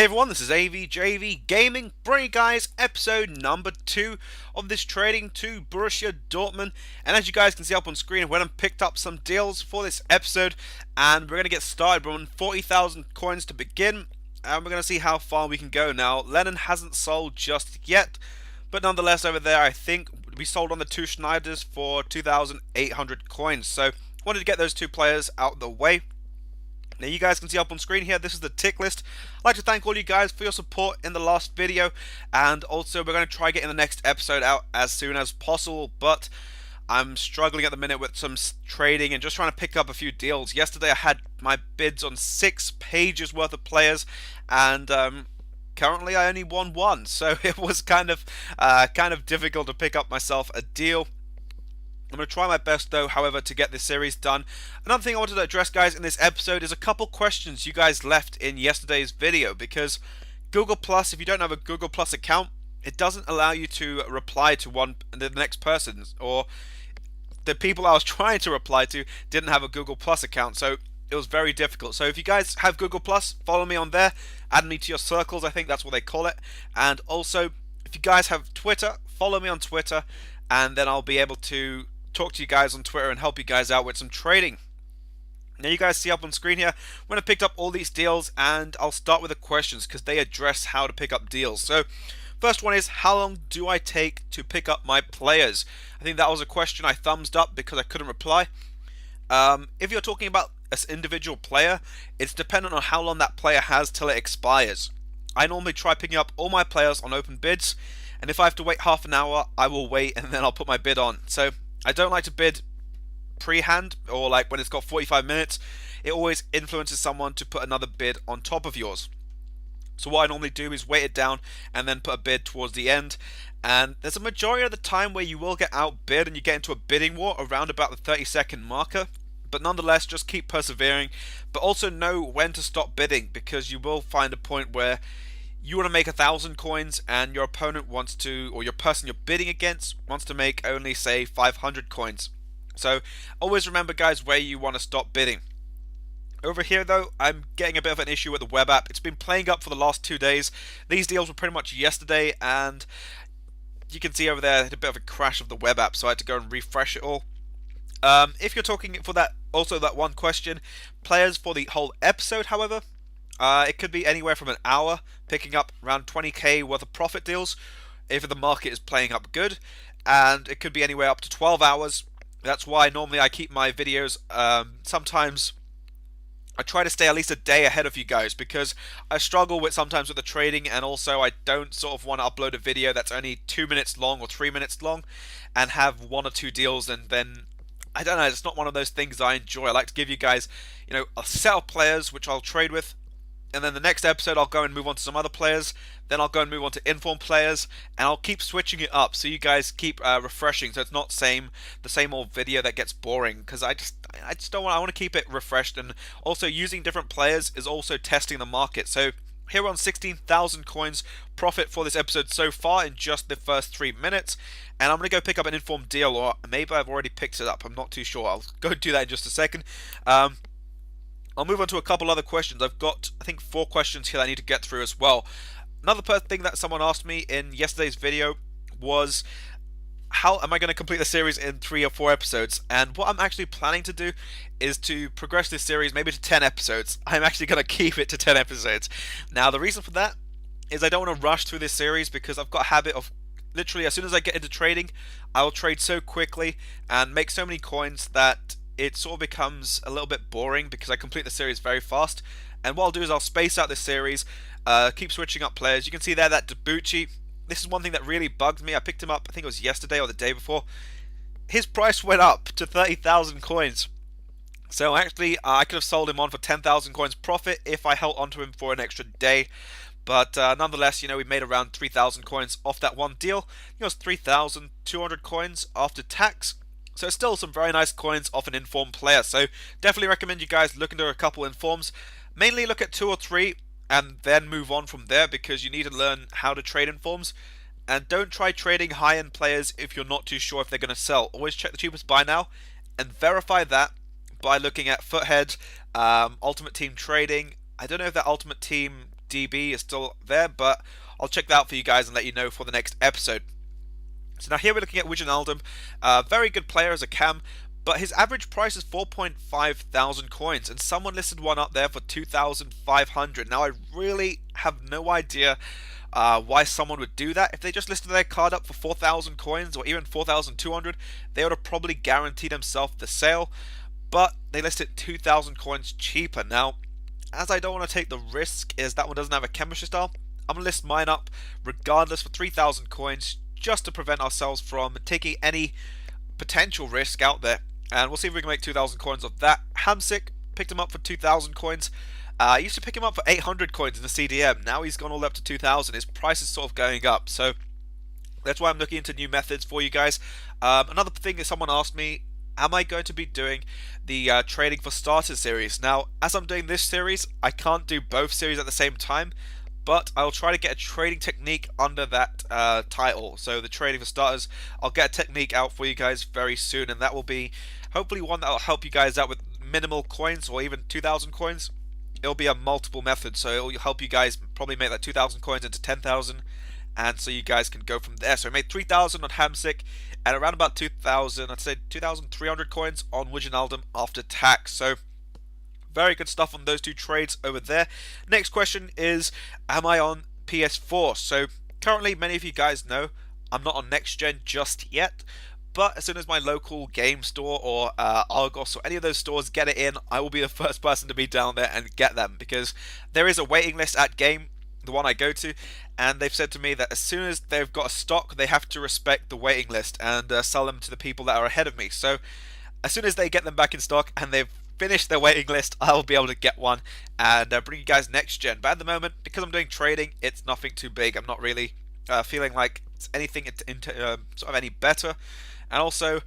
Hey everyone, this is AVJVGaming, bringing you guys episode number 2 of this trading to Borussia Dortmund. And as you guys can see up on screen, I went and picked up some deals for this episode, and we're going to get started. We're on 40,000 coins to begin, and we're going to see how far we can go. Now, Lennon hasn't sold just yet, but nonetheless over there I think we sold on the two Schneiders for 2,800 coins. So, wanted to get those two players out of the way. Now you guys can see up on screen here, this is the tick list. I'd like to thank all you guys for your support in the last video, and also we're going to try getting the next episode out as soon as possible, but I'm struggling at the minute with some trading and just trying to pick up a few deals. Yesterday I had my bids on 6 pages worth of players, and currently I only won one, so it was kind of difficult to pick up myself a deal. I'm going to try my best though, however, to get this series done. Another thing I wanted to address, guys, in this episode is a couple questions you guys left in yesterday's video, because Google Plus, if you don't have a Google Plus account, it doesn't allow you to reply to the next person, or the people I was trying to reply to didn't have a Google Plus account, so it was very difficult. So if you guys have Google Plus, follow me on there, add me to your circles, I think that's what they call it. And also, if you guys have Twitter, follow me on Twitter, and then I'll be able to talk to you guys on Twitter and help you guys out with some trading. Now you guys see up on screen here when I picked up all these deals, and I'll start with the questions because they address how to pick up deals. So first one is, how long do I take to pick up my players? I think that was a question I thumbs up because I couldn't reply. If you're talking about an individual player, it's dependent on how long that player has till it expires. I normally try picking up all my players on open bids, and if I have to wait half an hour, I will wait and then I'll put my bid on. So I don't like to bid pre-hand, or like when it's got 45 minutes. It always influences someone to put another bid on top of yours. So what I normally do is wait it down and then put a bid towards the end. And there's a majority of the time where you will get outbid and you get into a bidding war around about the 30-second marker. But nonetheless, just keep persevering. But also know when to stop bidding, because you will find a point where you want to make 1,000 coins and your opponent wants to, or your person you're bidding against wants to make only, say, 500 coins. So always remember, guys, where you want to stop bidding. Over here though, I'm getting a bit of an issue with the web app. It's been playing up for the last 2 days. These deals were pretty much yesterday, and you can see over there I had a bit of a crash of the web app, so I had to go and refresh it all. If you're talking for that, also that one question, players for the whole episode, however, it could be anywhere from an hour, picking up around 20k worth of profit deals if the market is playing up good, and it could be anywhere up to 12 hours. That's why normally I keep my videos, sometimes I try to stay at least a day ahead of you guys, because I struggle with sometimes with the trading, and also I don't sort of want to upload a video that's only 2 minutes long or 3 minutes long and have 1 or 2 deals, and then I don't know, it's not one of those things I enjoy. I like to give you guys, a set of players which I'll trade with, and then the next episode I'll go and move on to some other players, then I'll go and move on to inform players, and I'll keep switching it up so you guys keep refreshing, so it's not the same old video that gets boring, because I just don't want, I want to keep it refreshed. And also using different players is also testing the market. So here we're on 16,000 coins profit for this episode so far in just the first 3 minutes, and I'm going to go pick up an informed deal, or maybe I've already picked it up, I'm not too sure. I'll go do that in just a second. I'll move on to a couple other questions. I've got, I think, 4 questions here that I need to get through as well. Another thing that someone asked me in yesterday's video was, how am I going to complete the series in 3 or 4 episodes? And what I'm actually planning to do is to progress this series maybe to 10 episodes. I'm actually going to keep it to 10 episodes. Now, the reason for that is I don't want to rush through this series, because I've got a habit of literally, as soon as I get into trading, I will trade so quickly and make so many coins that it sort of becomes a little bit boring, because I complete the series very fast. And what I'll do is I'll space out this series, keep switching up players. You can see there that Debuchy, this is one thing that really bugged me. I picked him up, I think it was yesterday or the day before. His price went up to 30,000 coins. So actually, I could have sold him on for 10,000 coins profit if I held onto him for an extra day. But nonetheless, we made around 3,000 coins off that one deal. It was 3,200 coins after tax. So still some very nice coins off an informed player. So definitely recommend you guys look into a couple informs. Mainly look at 2 or 3 and then move on from there, because you need to learn how to trade informs. And don't try trading high-end players if you're not too sure if they're going to sell. Always check the cheapest buy now and verify that by looking at Foothead, Ultimate Team Trading. I don't know if that Ultimate Team DB is still there, but I'll check that out for you guys and let you know for the next episode. So now here we're looking at Wijnaldum, very good player as a cam, but his average price is 4.5 thousand coins, and someone listed one up there for 2,500. Now I really have no idea why someone would do that. If they just listed their card up for 4,000 coins or even 4,200, they would have probably guaranteed themselves the sale, but they listed 2,000 coins cheaper. Now, as I don't want to take the risk, is that one doesn't have a chemistry style, I'm going to list mine up regardless for 3,000 coins, just to prevent ourselves from taking any potential risk out there. And we'll see if we can make 2,000 coins of that. Hamsik, picked him up for 2,000 coins. I used to pick him up for 800 coins in the CDM. Now he's gone all up to 2,000. His price is sort of going up. So that's why I'm looking into new methods for you guys. Another thing that someone asked me, am I going to be doing the trading for starters series? Now, as I'm doing this series, I can't do both series at the same time, but I'll try to get a trading technique under that title. So the trading for starters, I'll get a technique out for you guys very soon, and that will be hopefully one that will help you guys out with minimal coins or even 2,000 coins. It'll be a multiple method, so it'll help you guys probably make that 2,000 coins into 10,000, and so you guys can go from there. So I made 3,000 on Hamsik and around about 2,000, I'd say 2,300 coins on Wijnaldum after tax. So very good stuff on those two trades over there. Next question is, am I on PS4? So currently, many of you guys know I'm not on next gen just yet, but as soon as my local game store or Argos or any of those stores get it in, I will be the first person to be down there and get them, because there is a waiting list at Game, the one I go to, and they've said to me that as soon as they've got a stock, they have to respect the waiting list and sell them to the people that are ahead of me. So as soon as they get them back in stock and they've finished their waiting list, I'll be able to get one and bring you guys next gen. But at the moment, because I'm doing trading, it's nothing too big. I'm not really feeling like it's anything sort of any better. And also,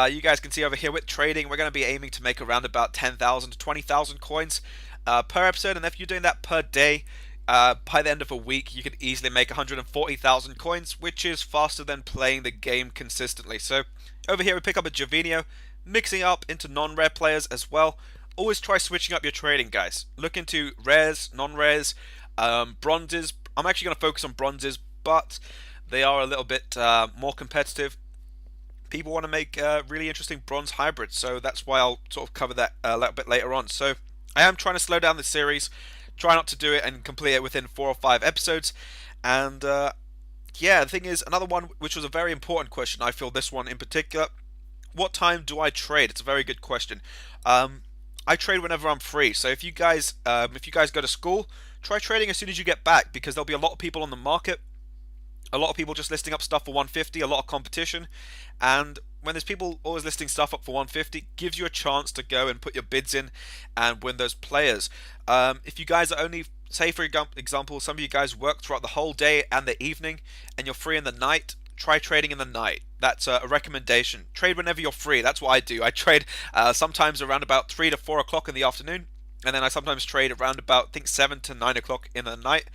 you guys can see over here with trading, we're going to be aiming to make around about 10,000 to 20,000 coins per episode. And if you're doing that per day, by the end of a week, you could easily make 140,000 coins, which is faster than playing the game consistently. So over here, we pick up a Gervinho, mixing up into non-rare players as well. Always try switching up your trading, guys. Look into rares, non-rares, bronzes. I'm actually going to focus on bronzes, but they are a little bit more competitive. People want to make really interesting bronze hybrids, so that's why I'll sort of cover that a little bit later on. So I am trying to slow down the series, try not to do it and complete it within 4 or 5 episodes. And yeah, the thing is, another one which was a very important question, I feel this one in particular, what time do I trade? It's a very good question. I trade whenever I'm free. So if you guys go to school, try trading as soon as you get back, because there'll be a lot of people on the market. A lot of people just listing up stuff for 150, a lot of competition. And when there's people always listing stuff up for 150, gives you a chance to go and put your bids in and win those players. If you guys are only, say for example, some of you guys work throughout the whole day and the evening, and you're free in the night, try trading in the night. That's a recommendation. Trade whenever you're free. That's what I do. I trade sometimes around about 3 to 4 o'clock in the afternoon, and then I sometimes trade around about, I think, 7 to 9 o'clock in the night,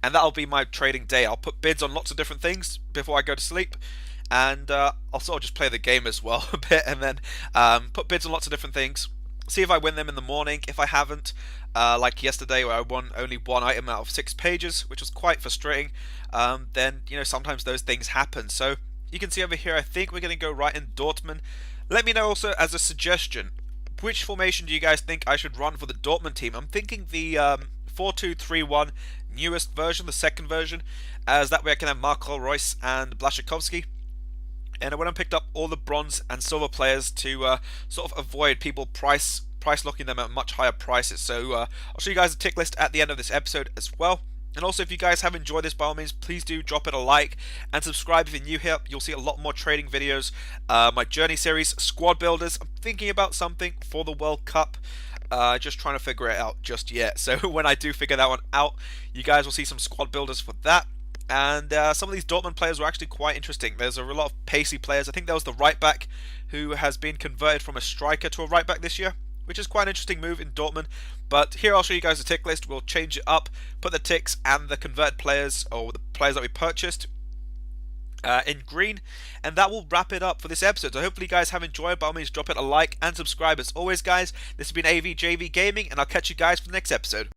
and that'll be my trading day. I'll put bids on lots of different things before I go to sleep, and I'll sort of just play the game as well a bit, and then put bids on lots of different things. See if I win them in the morning. If I haven't, like yesterday where I won only one item out of 6 pages, which was quite frustrating, then, you know, sometimes those things happen. So you can see over here, I think we're going to go right in Dortmund. Let me know also as a suggestion, which formation do you guys think I should run for the Dortmund team? I'm thinking the 4-2-3-1 newest version, the second version, as that way I can have Marco Reus and Blaszczykowski. And I went and picked up all the bronze and silver players to sort of avoid people price locking them at much higher prices. So I'll show you guys a tick list at the end of this episode as well. And also, if you guys have enjoyed this, by all means, please do drop it a like and subscribe if you're new here. You'll see a lot more trading videos. My journey series, squad builders. I'm thinking about something for the World Cup. Just trying to figure it out just yet. So when I do figure that one out, you guys will see some squad builders for that. And some of these Dortmund players were actually quite interesting. There's a lot of pacey players. I think there was the right back who has been converted from a striker to a right back this year, which is quite an interesting move in Dortmund. But here I'll show you guys the tick list. We'll change it up, put the ticks and the converted players, or the players that we purchased, in green, and that will wrap it up for this episode. So hopefully you guys have enjoyed. By all means, drop it a like and subscribe. As always, guys, this has been AVJVGaming, and I'll catch you guys for the next episode.